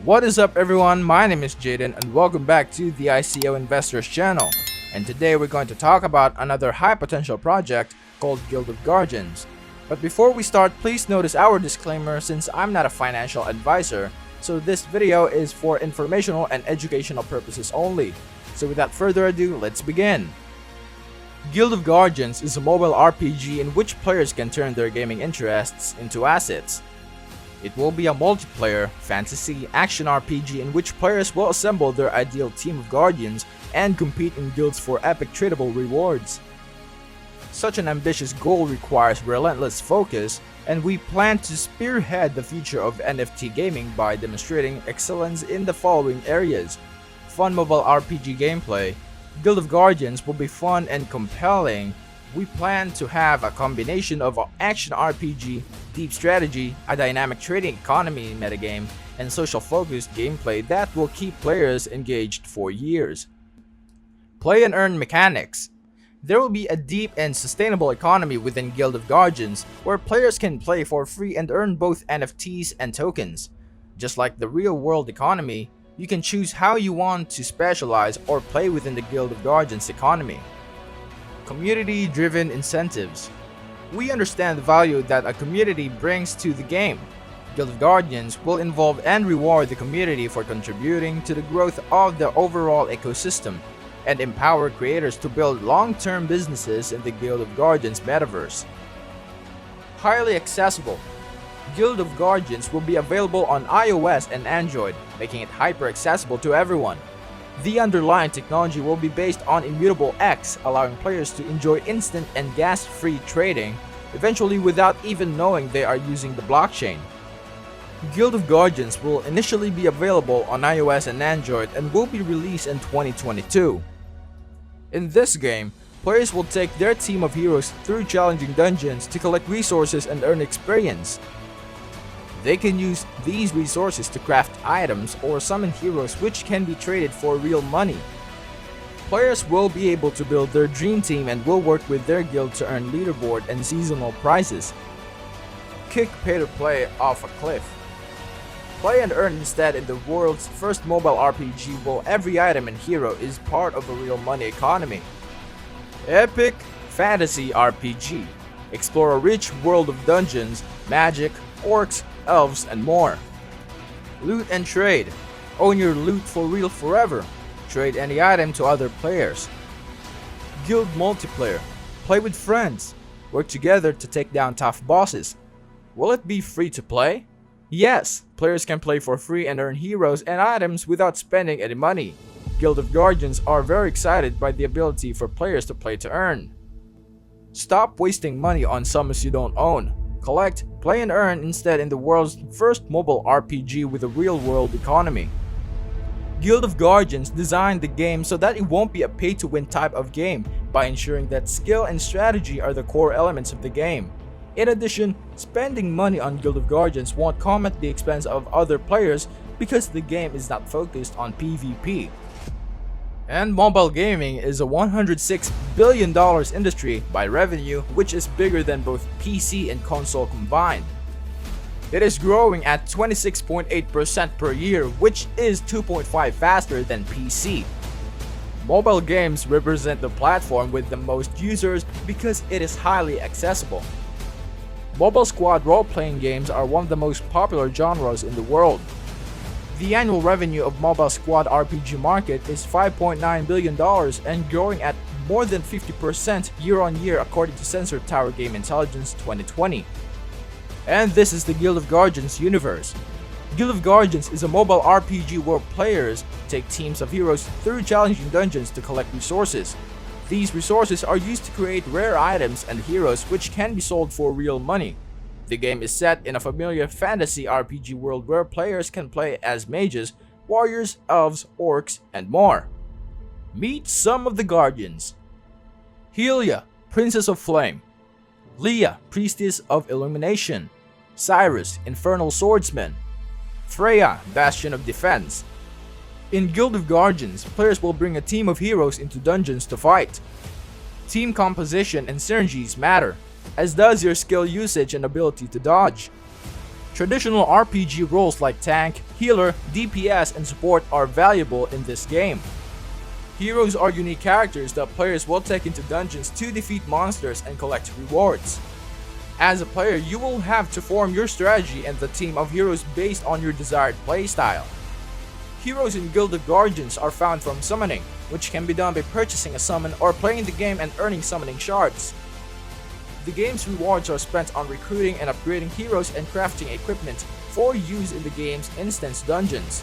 What is up everyone, my name is Jaden and welcome back to the ICO Investors channel. And today we're going to talk about another high potential project called Guild of Guardians. But before we start, please notice our disclaimer since I'm not a financial advisor, so this video is for informational and educational purposes only. So without further ado, let's begin. Guild of Guardians is a mobile RPG in which players can turn their gaming interests into assets. It will be a multiplayer, fantasy, action RPG in which players will assemble their ideal team of guardians and compete in guilds for epic tradable rewards. Such an ambitious goal requires relentless focus, and we plan to spearhead the future of NFT gaming by demonstrating excellence in the following areas: fun mobile RPG gameplay. Guild of Guardians will be fun and compelling. We plan to have a combination of action RPG, deep strategy, a dynamic trading economy metagame, and social-focused gameplay that will keep players engaged for years. Play and earn mechanics. There will be a deep and sustainable economy within Guild of Guardians where players can play for free and earn both NFTs and tokens. Just like the real-world economy, you can choose how you want to specialize or play within the Guild of Guardians economy. Community-driven incentives. We understand the value that a community brings to the game. Guild of Guardians will involve and reward the community for contributing to the growth of the overall ecosystem and empower creators to build long-term businesses in the Guild of Guardians metaverse. Highly accessible. Guild of Guardians will be available on iOS and Android, making it hyper-accessible to everyone. The underlying technology will be based on immutableX, allowing players to enjoy instant and gas-free trading, eventually without even knowing they are using the blockchain. Guild of Guardians will initially be available on iOS and Android and will be released in 2022. In this game, players will take their team of heroes through challenging dungeons to collect resources and earn experience. They can use these resources to craft items or summon heroes which can be traded for real money. Players will be able to build their dream team and will work with their guild to earn leaderboard and seasonal prizes. Kick pay-to-play off a cliff. Play and earn instead in the world's first mobile RPG where every item and hero is part of a real money economy. Epic fantasy RPG. Explore a rich world of dungeons, magic, orcs, elves, and more. Loot and trade. Own your loot for real forever. Trade any item to other players. Guild multiplayer. Play with friends. Work together to take down tough bosses. Will it be free to play? Yes, players can play for free and earn heroes and items without spending any money. Guild of Guardians are very excited by the ability for players to play to earn. Stop wasting money on summons you don't own. Collect, play and earn instead in the world's first mobile RPG with a real-world economy. Guild of Guardians designed the game so that it won't be a pay-to-win type of game by ensuring that skill and strategy are the core elements of the game. In addition, spending money on Guild of Guardians won't come at the expense of other players because the game is not focused on PvP. And mobile gaming is a $106 billion industry by revenue, which is bigger than both PC and console combined. It is growing at 26.8% per year, which is 2.5 faster than PC. Mobile games represent the platform with the most users because it is highly accessible. Mobile squad role-playing games are one of the most popular genres in the world. The annual revenue of mobile squad RPG market is $5.9 billion and growing at more than 50% year-on-year according to Sensor Tower Game Intelligence 2020. And this is the Guild of Guardians universe. Guild of Guardians is a mobile RPG where players take teams of heroes through challenging dungeons to collect resources. These resources are used to create rare items and heroes which can be sold for real money. The game is set in a familiar fantasy RPG world where players can play as mages, warriors, elves, orcs, and more. Meet some of the Guardians. Helia, Princess of Flame. Leah, Priestess of Illumination. Cyrus, Infernal Swordsman. Freya, Bastion of Defense. In Guild of Guardians, players will bring a team of heroes into dungeons to fight. Team composition and synergies matter, as does your skill usage and ability to dodge. Traditional RPG roles like tank, healer, DPS, and support are valuable in this game. Heroes are unique characters that players will take into dungeons to defeat monsters and collect rewards. As a player, you will have to form your strategy and the team of heroes based on your desired playstyle. Heroes in Guild of Guardians are found from summoning, which can be done by purchasing a summon or playing the game and earning summoning shards. The game's rewards are spent on recruiting and upgrading heroes and crafting equipment for use in the game's instance dungeons.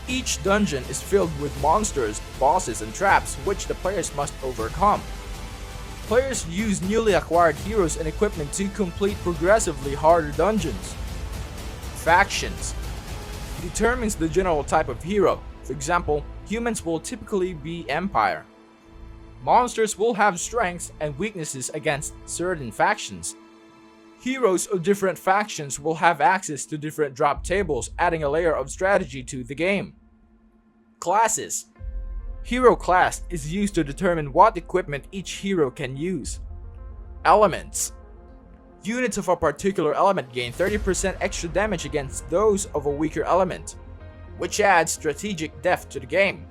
Each dungeon is filled with monsters, bosses, and traps which the players must overcome. Players use newly acquired heroes and equipment to complete progressively harder dungeons. Factions determines the general type of hero. For example, humans will typically be Empire. Monsters will have strengths and weaknesses against certain factions. Heroes of different factions will have access to different drop tables, adding a layer of strategy to the game. Classes. Hero class is used to determine what equipment each hero can use. Elements. Units of a particular element gain 30% extra damage against those of a weaker element, which adds strategic depth to the game.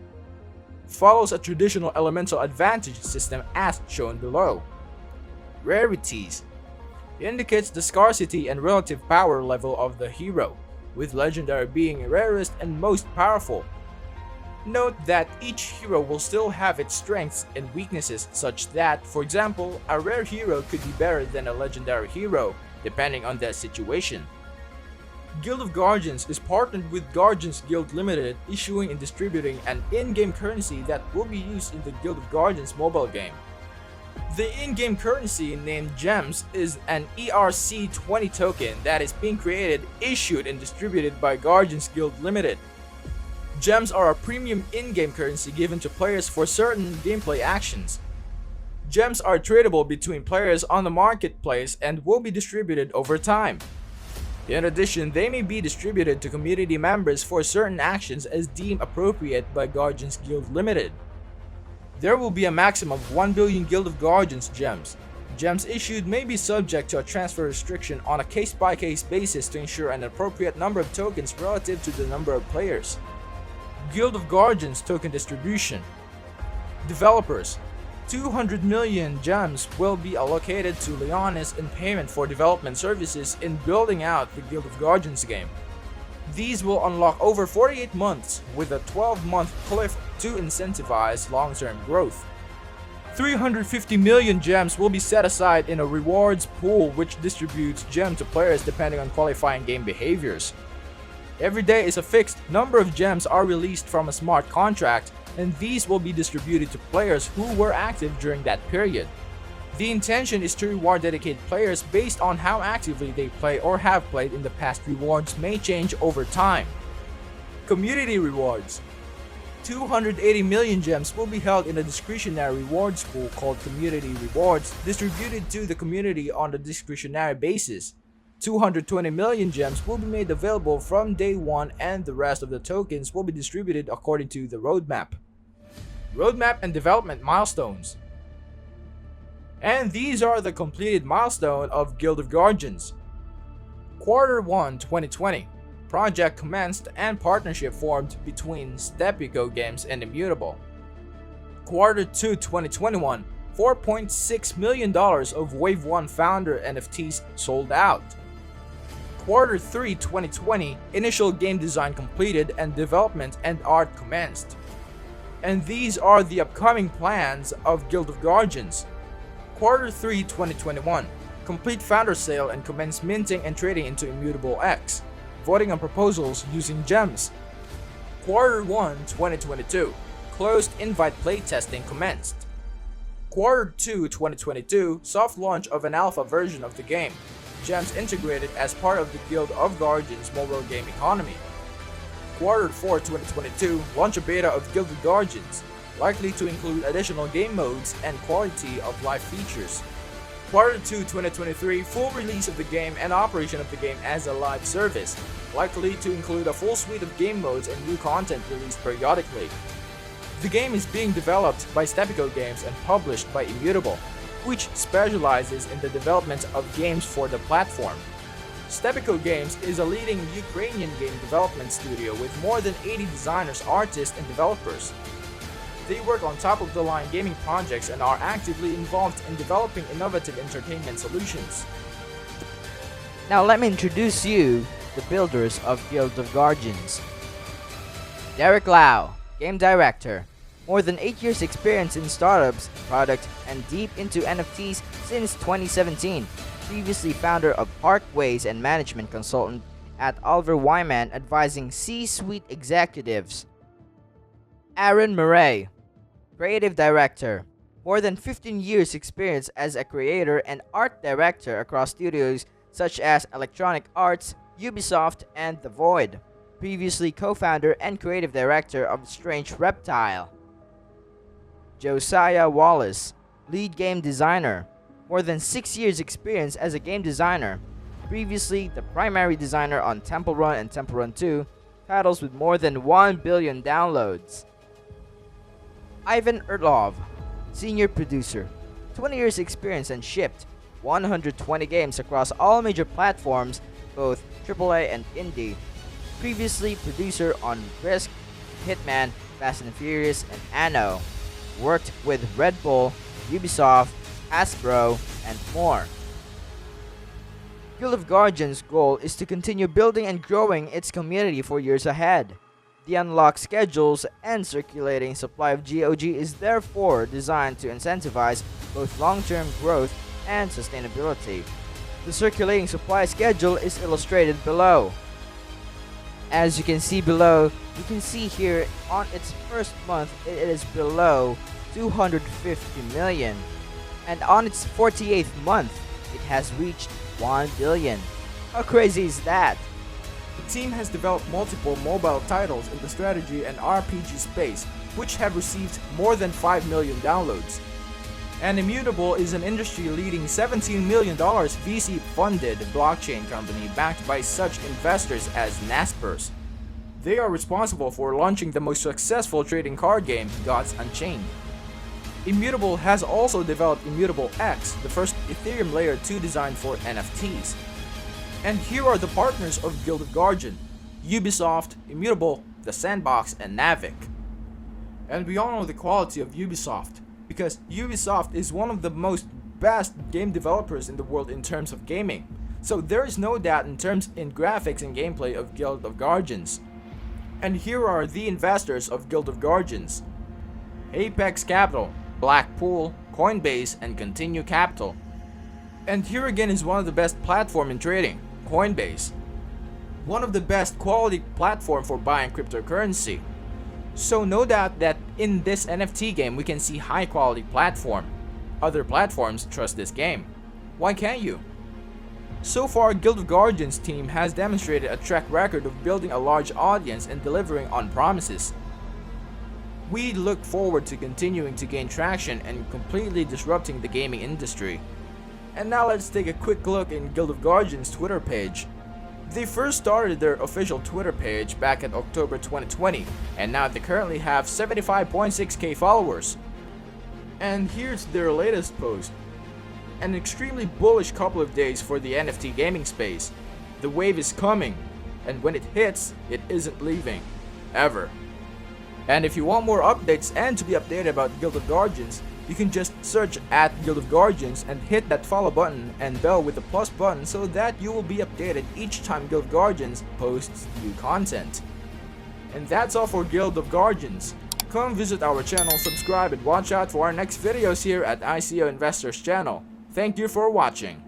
Follows a traditional elemental advantage system as shown below. Rarities indicates the scarcity and relative power level of the hero, with legendary being rarest and most powerful. Note that each hero will still have its strengths and weaknesses such that, for example, a rare hero could be better than a legendary hero, depending on the situation. Guild of Guardians is partnered with Guardians Guild Limited, issuing and distributing an in-game currency that will be used in the Guild of Guardians mobile game. The in-game currency named Gems is an ERC20 token that is being created, issued, and distributed by Guardians Guild Limited. Gems are a premium in-game currency given to players for certain gameplay actions. Gems are tradable between players on the marketplace and will be distributed over time. In addition, they may be distributed to community members for certain actions as deemed appropriate by Guardians Guild Limited. There will be a maximum of 1 billion Guild of Guardians gems. Gems issued may be subject to a transfer restriction on a case-by-case basis to ensure an appropriate number of tokens relative to the number of players. Guild of Guardians token distribution. Developers. 200 million gems will be allocated to Leonis in payment for development services in building out the Guild of Guardians game. These will unlock over 48 months with a 12-month cliff to incentivize long-term growth. 350 million gems will be set aside in a rewards pool which distributes gems to players depending on qualifying game behaviors. Every day is a fixed number of gems are released from a smart contract, and these will be distributed to players who were active during that period. The intention is to reward dedicated players based on how actively they play or have played in the past. Rewards may change over time. Community rewards. 280 million gems will be held in a discretionary rewards pool called Community Rewards, distributed to the community on a discretionary basis. 220 million gems will be made available from day 1, and the rest of the tokens will be distributed according to the roadmap. Roadmap and development milestones. And these are the completed milestone of Guild of Guardians. Quarter 1 2020. Project commenced and partnership formed between Stepico Games and Immutable. Quarter 2 2021. $4.6 million of Wave 1 founder NFTs sold out. Quarter 3 2020, initial game design completed and development and art commenced. And these are the upcoming plans of Guild of Guardians. Quarter 3 2021, complete founder sale and commence minting and trading into immutableX, voting on proposals using gems. Quarter 1 2022, closed invite playtesting commenced. Quarter 2 2022, soft launch of an alpha version of the game. Gems integrated as part of the Guild of Guardians mobile game economy. Quarter 4 2022, launch a beta of Guild of Guardians, likely to include additional game modes and quality of life features. Quarter 2 2023, full release of the game and operation of the game as a live service, likely to include a full suite of game modes and new content released periodically. The game is being developed by Stepico Games and published by Immutable, which specializes in the development of games for the platform. Stepico Games is a leading Ukrainian game development studio with more than 80 designers, artists, and developers. They work on top-of-the-line gaming projects and are actively involved in developing innovative entertainment solutions. Now let me introduce you the builders of Guild of Guardians. Derek Lau, Game Director. More than 8 years experience in startups, product, and deep into NFTs since 2017. Previously founder of Parkways and management consultant at Oliver Wyman advising C-suite executives. Aaron Murray, Creative Director. More than 15 years experience as a creator and art director across studios such as Electronic Arts, Ubisoft, and The Void. Previously co-founder and creative director of Strange Reptile. Josiah Wallace, Lead Game Designer. More than 6 years experience as a game designer. Previously the primary designer on Temple Run and Temple Run 2, titles with more than 1 billion downloads. Ivan Erlov, Senior Producer. 20 years experience and shipped 120 games across all major platforms, both AAA and indie. Previously producer on Risk, Hitman, Fast and Furious, and Anno. Worked with Red Bull, Ubisoft, Hasbro, and more. Guild of Guardians' goal is to continue building and growing its community for years ahead. The unlock schedules and circulating supply of GOG is therefore designed to incentivize both long-term growth and sustainability. The circulating supply schedule is illustrated below. As you can see below, you can see here on its first month it is below 250 million, and on its 48th month it has reached 1 billion. How crazy is that? The team has developed multiple mobile titles in the strategy and RPG space, which have received more than 5 million downloads. And Immutable is an industry-leading $17 million VC-funded blockchain company backed by such investors as Naspers. They are responsible for launching the most successful trading card game, Gods Unchained. Immutable has also developed immutableX, the first Ethereum Layer 2 designed for NFTs. And here are the partners of Guild of Guardian: Ubisoft, Immutable, The Sandbox, and Navic. And we all know the quality of Ubisoft, because Ubisoft is one of the most best game developers in the world in terms of gaming. So there is no doubt in graphics and gameplay of Guild of Guardians. And here are the investors of Guild of Guardians: Apex Capital, Blackpool, Coinbase, and Continue Capital. And here again is one of the best platform in trading, Coinbase. One of the best quality platform for buying cryptocurrency. So no doubt that in this NFT game we can see high quality platform. Other platforms trust this game. Why can't you? So far, Guild of Guardians team has demonstrated a track record of building a large audience and delivering on promises. We look forward to continuing to gain traction and completely disrupting the gaming industry. And now let's take a quick look in Guild of Guardians' Twitter page. They first started their official Twitter page back in October 2020, and now they currently have 75.6k followers. And here's their latest post. An extremely bullish couple of days for the NFT gaming space. The wave is coming, and when it hits, it isn't leaving. Ever. And if you want more updates and to be updated about Guild of Guardians, you can just search at Guild of Guardians and hit that follow button and bell with the plus button so that you will be updated each time Guild of Guardians posts new content. And that's all for Guild of Guardians. Come visit our channel, subscribe, and watch out for our next videos here at ICO Investors channel. Thank you for watching.